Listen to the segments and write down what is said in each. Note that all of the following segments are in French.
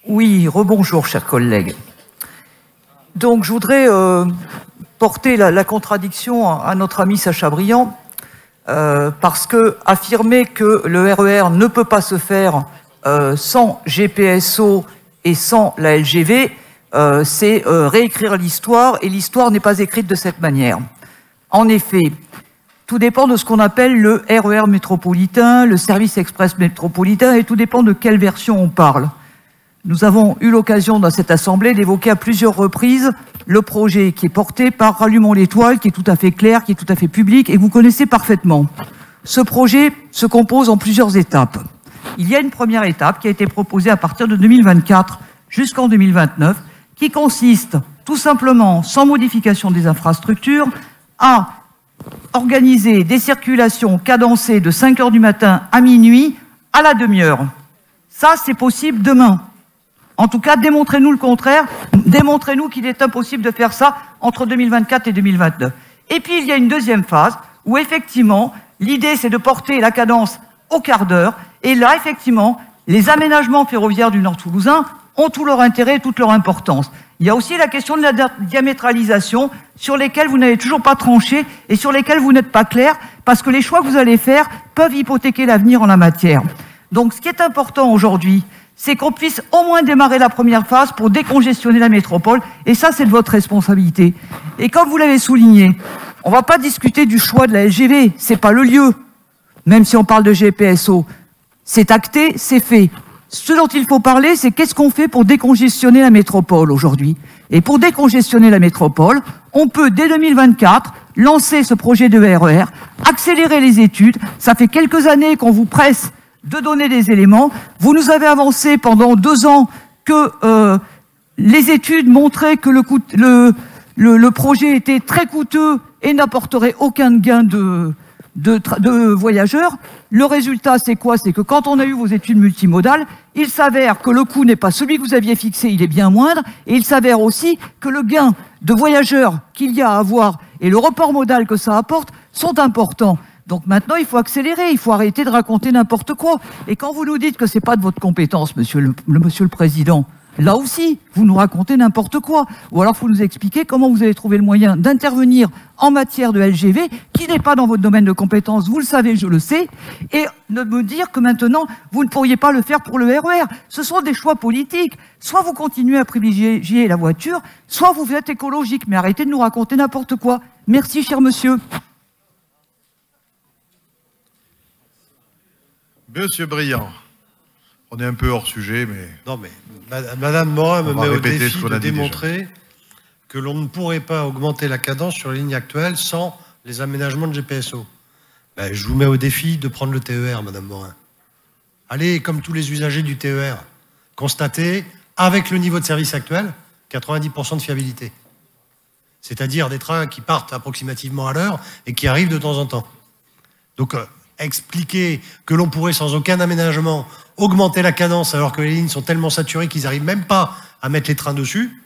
Oui, rebonjour, chers collègues. Donc, je voudrais porter la contradiction à notre ami Sacha Briand, parce que affirmer que le RER ne peut pas se faire sans GPSO et sans la LGV, c'est réécrire l'histoire, et l'histoire n'est pas écrite de cette manière. En effet, tout dépend de ce qu'on appelle le RER métropolitain, le service express métropolitain, et tout dépend de quelle version on parle. Nous avons eu l'occasion dans cette assemblée d'évoquer à plusieurs reprises le projet qui est porté par Rallumons l'étoile, qui est tout à fait clair, qui est tout à fait public, et que vous connaissez parfaitement. Ce projet se compose en plusieurs étapes. Il y a une première étape qui a été proposée à partir de 2024 jusqu'en 2029, qui consiste tout simplement, sans modification des infrastructures, à organiser des circulations cadencées de 5 h du matin à minuit à la demi-heure. Ça, c'est possible demain. En tout cas, démontrez-nous le contraire, démontrez-nous qu'il est impossible de faire ça entre 2024 et 2029. Et puis, il y a une deuxième phase où, effectivement, l'idée, c'est de porter la cadence au quart d'heure. Et là, effectivement, les aménagements ferroviaires du Nord toulousain ont tout leur intérêt et toute leur importance. Il y a aussi la question de la diamétralisation, sur lesquelles vous n'avez toujours pas tranché et sur lesquelles vous n'êtes pas clair, parce que les choix que vous allez faire peuvent hypothéquer l'avenir en la matière. Donc, ce qui est important aujourd'hui, c'est qu'on puisse au moins démarrer la première phase pour décongestionner la métropole, et ça, c'est de votre responsabilité. Et comme vous l'avez souligné, on ne va pas discuter du choix de la LGV, c'est pas le lieu, même si on parle de GPSO. C'est acté, c'est fait. Ce dont il faut parler, c'est qu'est-ce qu'on fait pour décongestionner la métropole aujourd'hui. Et pour décongestionner la métropole, on peut, dès 2024, lancer ce projet de RER, accélérer les études. Ça fait quelques années qu'on vous presse de donner des éléments. Vous nous avez avancé pendant 2 ans que les études montraient que le projet était très coûteux et n'apporterait aucun gain de voyageurs. Le résultat, c'est quoi? C'est que quand on a eu vos études multimodales, il s'avère que le coût n'est pas celui que vous aviez fixé, il est bien moindre, et il s'avère aussi que le gain de voyageurs qu'il y a à avoir et le report modal que ça apporte sont importants. Donc maintenant, il faut accélérer, il faut arrêter de raconter n'importe quoi. Et quand vous nous dites que c'est pas de votre compétence, monsieur le Président, là aussi, vous nous racontez n'importe quoi. Ou alors, il faut nous expliquer comment vous avez trouvé le moyen d'intervenir en matière de LGV, qui n'est pas dans votre domaine de compétence, vous le savez, je le sais, et de me dire que maintenant, vous ne pourriez pas le faire pour le RER. Ce sont des choix politiques. Soit vous continuez à privilégier la voiture, soit vous êtes écologique. Mais arrêtez de nous raconter n'importe quoi. Merci, cher monsieur. Monsieur Briand, on est un peu hors sujet, mais... Non, mais Madame Morin me met au défi de démontrer que l'on ne pourrait pas augmenter la cadence sur les lignes actuelles sans les aménagements de GPSO. Ben, je vous mets au défi de prendre le TER, Madame Morin. Allez, comme tous les usagers du TER, constatez, avec le niveau de service actuel, 90% de fiabilité. C'est-à-dire des trains qui partent approximativement à l'heure et qui arrivent de temps en temps. Donc, expliquer que l'on pourrait sans aucun aménagement augmenter la cadence alors que les lignes sont tellement saturées qu'ils n'arrivent même pas à mettre les trains dessus,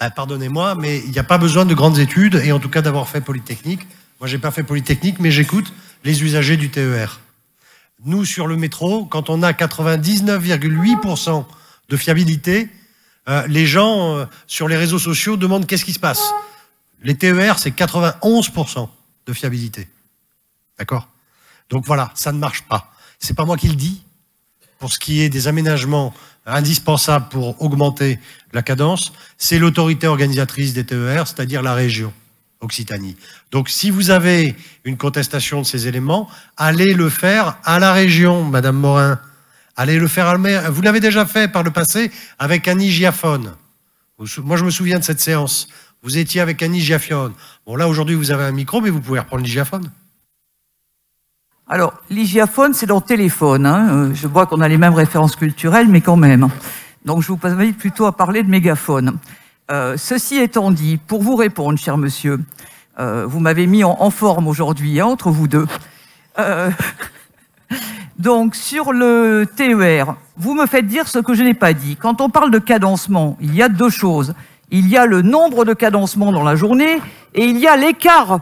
ben, pardonnez-moi, mais il n'y a pas besoin de grandes études et en tout cas d'avoir fait Polytechnique. Moi, j'ai pas fait Polytechnique, mais j'écoute les usagers du TER. Nous, sur le métro, quand on a 99,8% de fiabilité, les gens sur les réseaux sociaux demandent qu'est-ce qui se passe. Les TER, c'est 91% de fiabilité. D'accord ? Donc voilà, ça ne marche pas. C'est pas moi qui le dis. Pour ce qui est des aménagements indispensables pour augmenter la cadence, c'est l'autorité organisatrice des TER, c'est-à-dire la région Occitanie. Donc si vous avez une contestation de ces éléments, allez le faire à la région, Madame Morin. Allez le faire à la... Vous l'avez déjà fait par le passé avec un hygiaphone. Moi, je me souviens de cette séance. Vous étiez avec un hygiaphone. Bon, là, aujourd'hui, vous avez un micro, mais vous pouvez reprendre l'hygiaphone. Alors, l'hygiaphone, c'est dans le téléphone. Hein. Je vois qu'on a les mêmes références culturelles, mais quand même. Donc, je vous invite plutôt à parler de mégaphone. Ceci étant dit, pour vous répondre, cher monsieur, vous m'avez mis en forme aujourd'hui, hein, entre vous deux. Donc, sur le TER, vous me faites dire ce que je n'ai pas dit. Quand on parle de cadencement, il y a 2 choses. Il y a le nombre de cadencements dans la journée et il y a l'écart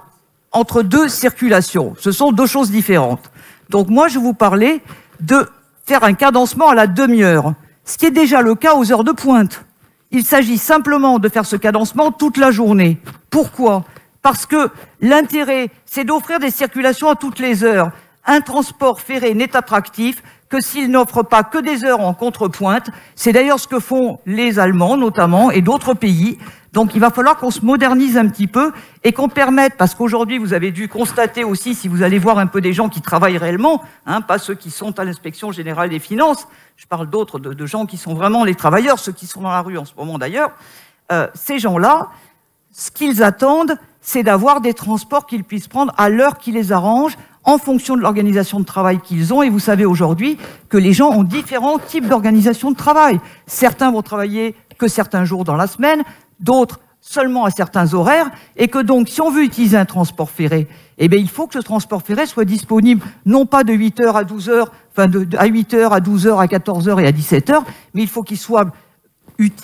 entre 2 circulations. Ce sont 2 choses différentes. Donc moi, je vous parlais de faire un cadencement à la demi-heure. ce qui est déjà le cas aux heures de pointe. Il s'agit simplement de faire ce cadencement toute la journée. Pourquoi? Parce que l'intérêt, c'est d'offrir des circulations à toutes les heures. Un transport ferré n'est attractif que s'il n'offre pas que des heures en contrepointe. C'est d'ailleurs ce que font les Allemands notamment et d'autres pays. Donc il va falloir qu'on se modernise un petit peu et qu'on permette, parce qu'aujourd'hui vous avez dû constater aussi, si vous allez voir un peu des gens qui travaillent réellement, hein, pas ceux qui sont à l'inspection générale des finances, je parle d'autres, de gens qui sont vraiment les travailleurs, ceux qui sont dans la rue en ce moment d'ailleurs, ces gens-là, ce qu'ils attendent, c'est d'avoir des transports qu'ils puissent prendre à l'heure qui les arrange, en fonction de l'organisation de travail qu'ils ont. Et vous savez aujourd'hui que les gens ont différents types d'organisation de travail. Certains vont travailler que certains jours dans la semaine, d'autres seulement à certains horaires, et que donc, si on veut utiliser un transport ferré, eh bien, il faut que ce transport ferré soit disponible, non pas de 8h à 12h, enfin à 8h, à 12h, à 14h et à 17h, mais il faut qu'il soit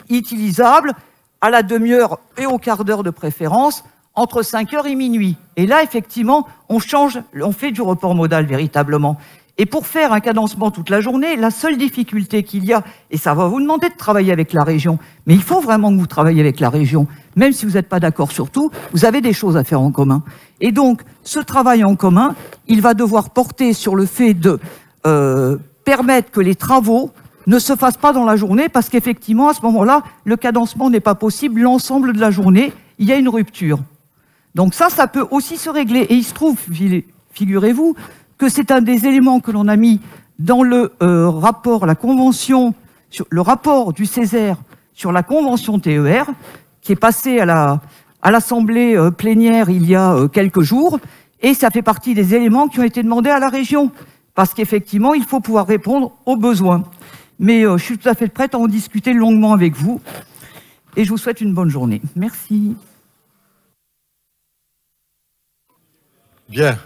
utilisable à la demi-heure et au quart d'heure de préférence, entre 5h et minuit. Et là, effectivement, on fait du report modal véritablement. Et pour faire un cadencement toute la journée, la seule difficulté qu'il y a, et ça va vous demander de travailler avec la région, mais il faut vraiment que vous travaillez avec la région, même si vous n'êtes pas d'accord sur tout, vous avez des choses à faire en commun. Et donc, ce travail en commun, il va devoir porter sur le fait de permettre que les travaux ne se fassent pas dans la journée, parce qu'effectivement, à ce moment-là, le cadencement n'est pas possible l'ensemble de la journée, il y a une rupture. Donc ça peut aussi se régler. Et il se trouve, figurez-vous, que c'est un des éléments que l'on a mis dans le rapport, la convention, le rapport du Césaire sur la convention TER, qui est passé à l'Assemblée plénière il y a quelques jours, et ça fait partie des éléments qui ont été demandés à la région, parce qu'effectivement, il faut pouvoir répondre aux besoins. Mais je suis tout à fait prête à en discuter longuement avec vous, et je vous souhaite une bonne journée. Merci. Bien,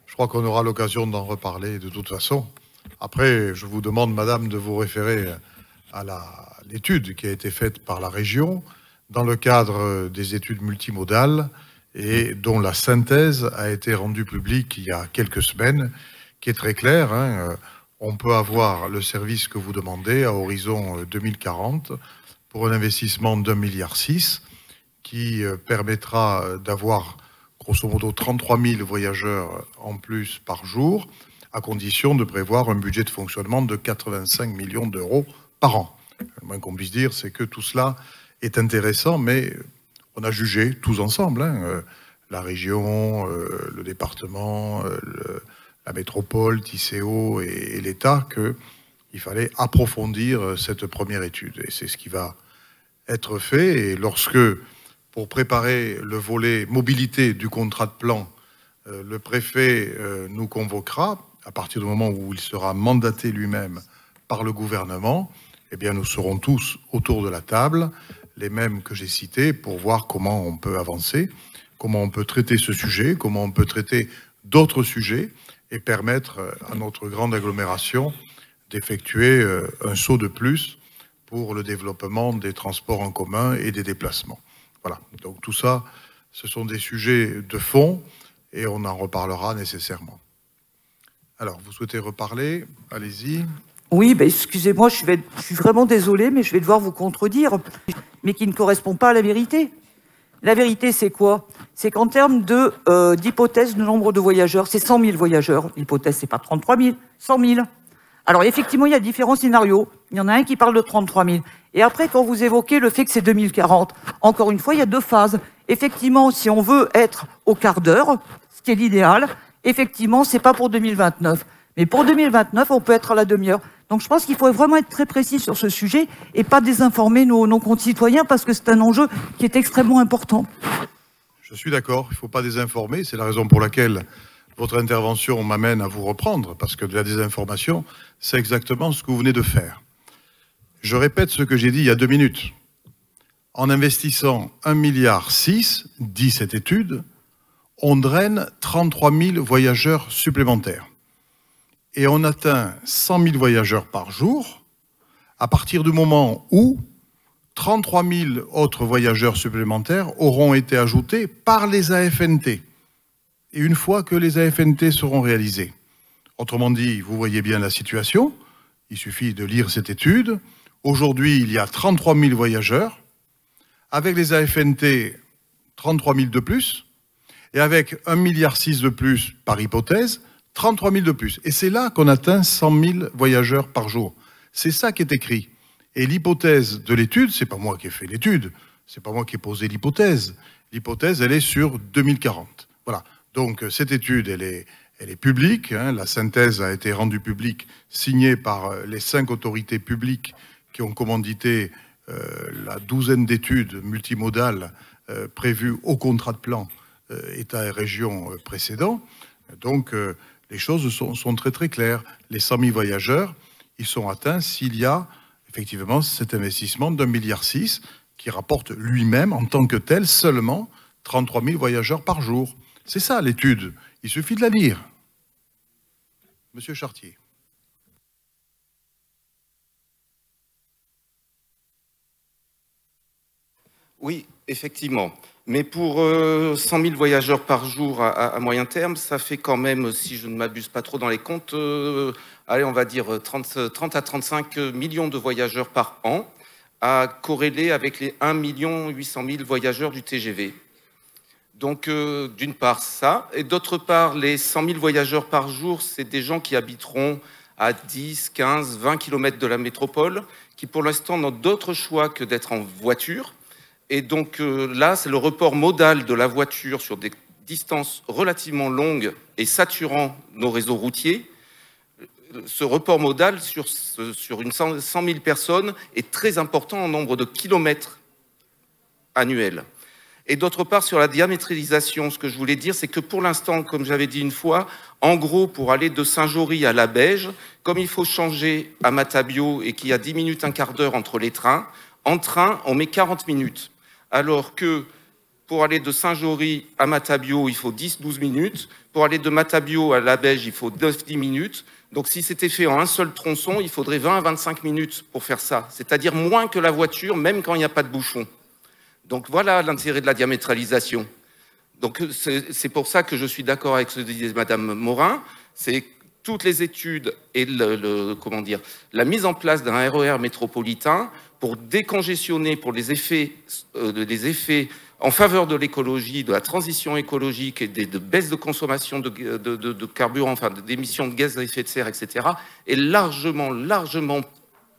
je crois qu'on aura l'occasion d'en reparler de toute façon. Après, je vous demande, madame, de vous référer à l'étude qui a été faite par la région dans le cadre des études multimodales et dont la synthèse a été rendue publique il y a quelques semaines, qui est très claire. On peut avoir le service que vous demandez à horizon 2040 pour un investissement d'1,6 milliard qui permettra d'avoir grosso modo 33 000 voyageurs en plus par jour, à condition de prévoir un budget de fonctionnement de 85 millions d'euros par an. Le moins qu'on puisse dire, c'est que tout cela est intéressant, mais on a jugé tous ensemble, la région, le département, la métropole, Tisséo et l'État, qu'il fallait approfondir cette première étude. Et c'est ce qui va être fait. Et lorsque, pour préparer le volet mobilité du contrat de plan, le préfet nous convoquera, à partir du moment où il sera mandaté lui-même par le gouvernement, eh bien nous serons tous autour de la table, les mêmes que j'ai cités, pour voir comment on peut avancer, comment on peut traiter ce sujet, comment on peut traiter d'autres sujets et permettre à notre grande agglomération d'effectuer un saut de plus pour le développement des transports en commun et des déplacements. Voilà, donc tout ça, ce sont des sujets de fond et on en reparlera nécessairement. Alors, vous souhaitez reparler? Allez-y. Oui, ben excusez-moi, je suis vraiment désolé, mais je vais devoir vous contredire, mais qui ne correspond pas à la vérité. La vérité, c'est quoi? C'est qu'en termes d'hypothèse de nombre de voyageurs, c'est 100 000 voyageurs. L'hypothèse, c'est pas 33 000, 100 000. Alors, effectivement, il y a différents scénarios. Il y en a un qui parle de 33 000. Et après, quand vous évoquez le fait que c'est 2040, encore une fois, il y a deux phases. Effectivement, si on veut être au quart d'heure, ce qui est l'idéal, effectivement, c'est pas pour 2029. Mais pour 2029, on peut être à la demi-heure. Donc je pense qu'il faut vraiment être très précis sur ce sujet et pas désinformer nos concitoyens parce que c'est un enjeu qui est extrêmement important. Je suis d'accord, il ne faut pas désinformer. C'est la raison pour laquelle votre intervention m'amène à vous reprendre, parce que de la désinformation, c'est exactement ce que vous venez de faire. Je répète ce que j'ai dit il y a 2 minutes. En investissant 1,6 milliard, dit cette étude, on draine 33 000 voyageurs supplémentaires. Et on atteint 100 000 voyageurs par jour à partir du moment où 33 000 autres voyageurs supplémentaires auront été ajoutés par les AFNT. Et une fois que les AFNT seront réalisés. Autrement dit, vous voyez bien la situation, il suffit de lire cette étude, Aujourd'hui, il y a 33 000 voyageurs. Avec les AFNT, 33 000 de plus. Et avec 1,6 milliard de plus par hypothèse, 33 000 de plus. Et c'est là qu'on atteint 100 000 voyageurs par jour. C'est ça qui est écrit. Et l'hypothèse de l'étude, c'est pas moi qui ai fait l'étude, c'est pas moi qui ai posé l'hypothèse. L'hypothèse, elle est sur 2040. Voilà. Donc cette étude, elle est publique. Hein. La synthèse a été rendue publique, signée par les 5 autorités publiques qui ont commandité la douzaine d'études multimodales prévues au contrat de plan État et région précédent. Donc les choses sont très très claires. Les 100 000 voyageurs, ils sont atteints s'il y a effectivement cet investissement d'1,6 milliard qui rapporte lui-même en tant que tel seulement 33 000 voyageurs par jour. C'est ça l'étude. Il suffit de la lire. Monsieur Chartier. Oui, effectivement. Mais pour 100 000 voyageurs par jour à moyen terme, ça fait quand même, si je ne m'abuse pas trop dans les comptes, allez, on va dire 30 à 35 millions de voyageurs par an, à corréler avec les 1 800 000 voyageurs du TGV. Donc, d'une part, ça. Et d'autre part, les 100 000 voyageurs par jour, c'est des gens qui habiteront à 10, 15, 20 km de la métropole, qui pour l'instant n'ont d'autre choix que d'être en voiture. Et donc là, c'est le report modal de la voiture sur des distances relativement longues et saturant nos réseaux routiers. Ce report modal sur une 100 000 personnes est très important en nombre de kilomètres annuels. Et d'autre part, sur la diamétralisation, ce que je voulais dire, c'est que pour l'instant, comme j'avais dit une fois, en gros, pour aller de Saint-Jory à La Beige, comme il faut changer à Matabio et qu'il y a 10 minutes, un quart d'heure entre les trains, en train, on met 40 minutes. Alors que pour aller de Saint-Jory à Matabio, il faut 10-12 minutes. Pour aller de Matabio à La Beige, il faut 9-10 minutes. Donc si c'était fait en un seul tronçon, il faudrait 20 à 25 minutes pour faire ça. C'est-à-dire moins que la voiture, même quand il n'y a pas de bouchon. Donc voilà l'intérêt de la diamétralisation. Donc c'est pour ça que je suis d'accord avec ce que disait Madame Morin. C'est toutes les études et la mise en place d'un RER métropolitain pour décongestionner, pour les effets en faveur de l'écologie, de la transition écologique et de baisse de consommation de carburant, enfin d'émissions de gaz à effet de serre, etc., est largement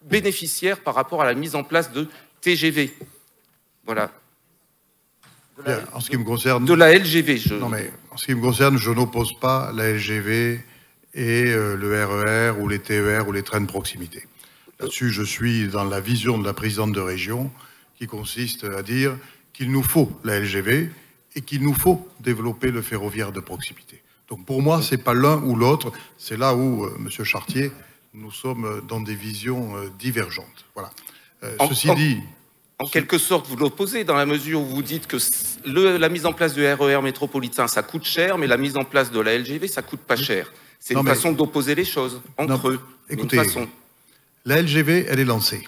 bénéficiaire par rapport à la mise en place de TGV. Voilà. Bien, en ce qui me concerne... De la LGV. Non, mais en ce qui me concerne, je n'oppose pas la LGV et le RER ou les TER ou les trains de proximité. Là-dessus, je suis dans la vision de la présidente de région qui consiste à dire qu'il nous faut la LGV et qu'il nous faut développer le ferroviaire de proximité. Donc pour moi, ce n'est pas l'un ou l'autre. C'est là où, Monsieur Chartier, nous sommes dans des visions divergentes. Voilà. Ceci dit... En quelque sorte, vous l'opposez dans la mesure où vous dites que la mise en place du RER métropolitain, ça coûte cher, mais la mise en place de la LGV, ça coûte pas cher. C'est une façon d'opposer les choses, entre eux. Écoutez, la LGV, elle est lancée.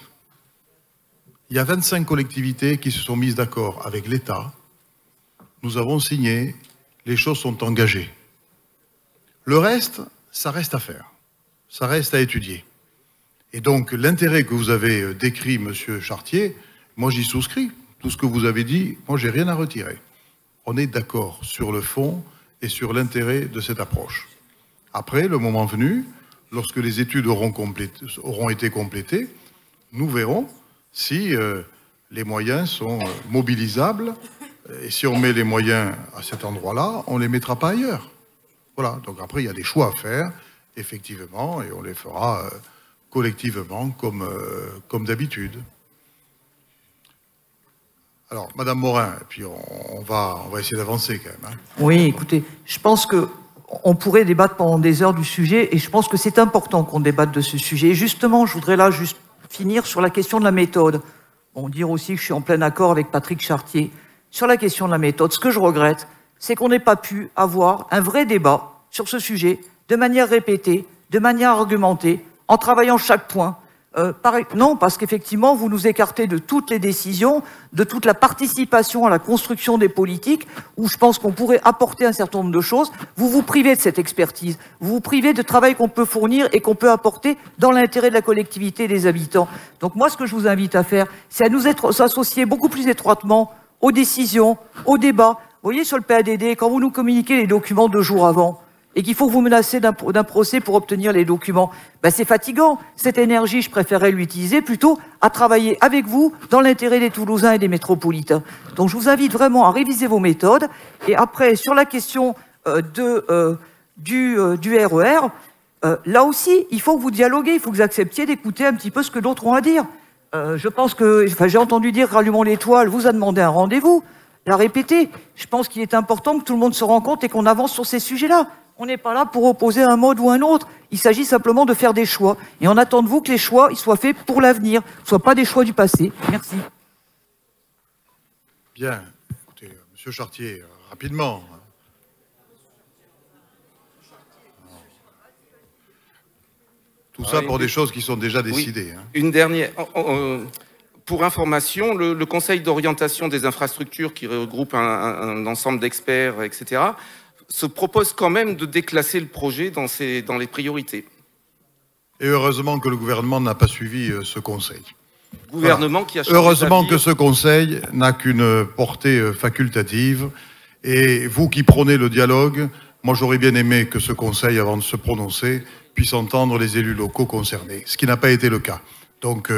Il y a 25 collectivités qui se sont mises d'accord avec l'État. Nous avons signé, les choses sont engagées. Le reste, ça reste à faire. Ça reste à étudier. Et donc, l'intérêt que vous avez décrit, Monsieur Chartier, moi, j'y souscris. Tout ce que vous avez dit, moi, j'ai rien à retirer. On est d'accord sur le fond et sur l'intérêt de cette approche. Après, le moment venu, lorsque les études auront été complétées, nous verrons si les moyens sont mobilisables. Et si on met les moyens à cet endroit-là, on ne les mettra pas ailleurs. Voilà. Donc après, il y a des choix à faire, effectivement, et on les fera collectivement comme d'habitude. Alors, Madame Morin, et puis on va essayer d'avancer quand même. Hein. Oui, écoutez, je pense qu'on pourrait débattre pendant des heures du sujet, et je pense que c'est important qu'on débatte de ce sujet. Et justement, je voudrais là juste finir sur la question de la méthode. Bon, dire aussi que je suis en plein accord avec Patrick Chartier. Sur la question de la méthode, ce que je regrette, c'est qu'on n'ait pas pu avoir un vrai débat sur ce sujet, de manière répétée, de manière argumentée, en travaillant chaque point, Non, parce qu'effectivement, vous nous écartez de toutes les décisions, de toute la participation à la construction des politiques, où je pense qu'on pourrait apporter un certain nombre de choses. Vous vous privez de cette expertise, vous vous privez de travail qu'on peut fournir et qu'on peut apporter dans l'intérêt de la collectivité et des habitants. Donc moi, ce que je vous invite à faire, c'est à nous associer beaucoup plus étroitement aux décisions, aux débats. Vous voyez, sur le PADD, quand vous nous communiquez les documents 2 jours avant, et qu'il faut que vous menacez d'un procès pour obtenir les documents, ben c'est fatigant. Cette énergie, je préférerais l'utiliser plutôt à travailler avec vous dans l'intérêt des Toulousains et des métropolitains. Donc je vous invite vraiment à réviser vos méthodes. Et après, sur la question du RER, là aussi, il faut que vous dialoguez, il faut que vous acceptiez d'écouter un petit peu ce que d'autres ont à dire. Je pense que, j'ai entendu dire qu'Allumons l'étoile vous a demandé un rendez-vous, l'a répété. Je pense qu'il est important que tout le monde se rende compte et qu'on avance sur ces sujets-là. On n'est pas là pour opposer un mode ou un autre. Il s'agit simplement de faire des choix. Et on attend de vous que les choix ils soient faits pour l'avenir, ne soient pas des choix du passé. Merci. Bien. Écoutez, Monsieur Chartier, rapidement. Tout ça pour des choses qui sont déjà décidées. Oui. Une dernière. Pour information, le Conseil d'orientation des infrastructures, qui regroupe un ensemble d'experts, etc., se propose quand même de déclasser le projet dans les priorités. Et heureusement que le gouvernement n'a pas suivi ce conseil. Gouvernement qui a changé heureusement d'avis. que ce conseil n'a qu'une portée facultative. Et vous qui prônez le dialogue, moi j'aurais bien aimé que ce conseil, avant de se prononcer, puisse entendre les élus locaux concernés, ce qui n'a pas été le cas. Donc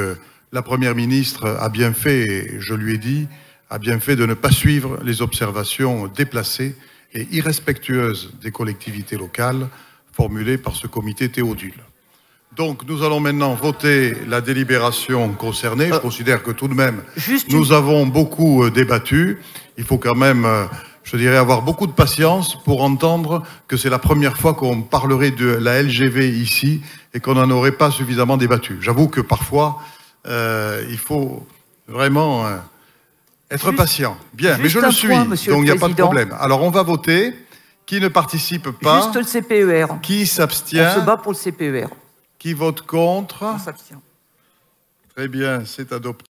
la Première ministre a bien fait, et je lui ai dit, a bien fait de ne pas suivre les observations déplacées et irrespectueuse des collectivités locales formulée par ce comité Théodule. Donc nous allons maintenant voter la délibération concernée. Je considère que tout de même, nous avons beaucoup débattu. Il faut quand même, je dirais, avoir beaucoup de patience pour entendre que c'est la première fois qu'on parlerait de la LGV ici et qu'on n'en aurait pas suffisamment débattu. J'avoue que parfois, il faut vraiment... être patient. Bien, mais je le suis, donc il n'y a pas de problème. Alors, on va voter. Qui ne participe pas? Juste le CPER. Qui s'abstient? On se bat pour le CPER. Qui vote contre? On s'abstient. Très bien, c'est adopté.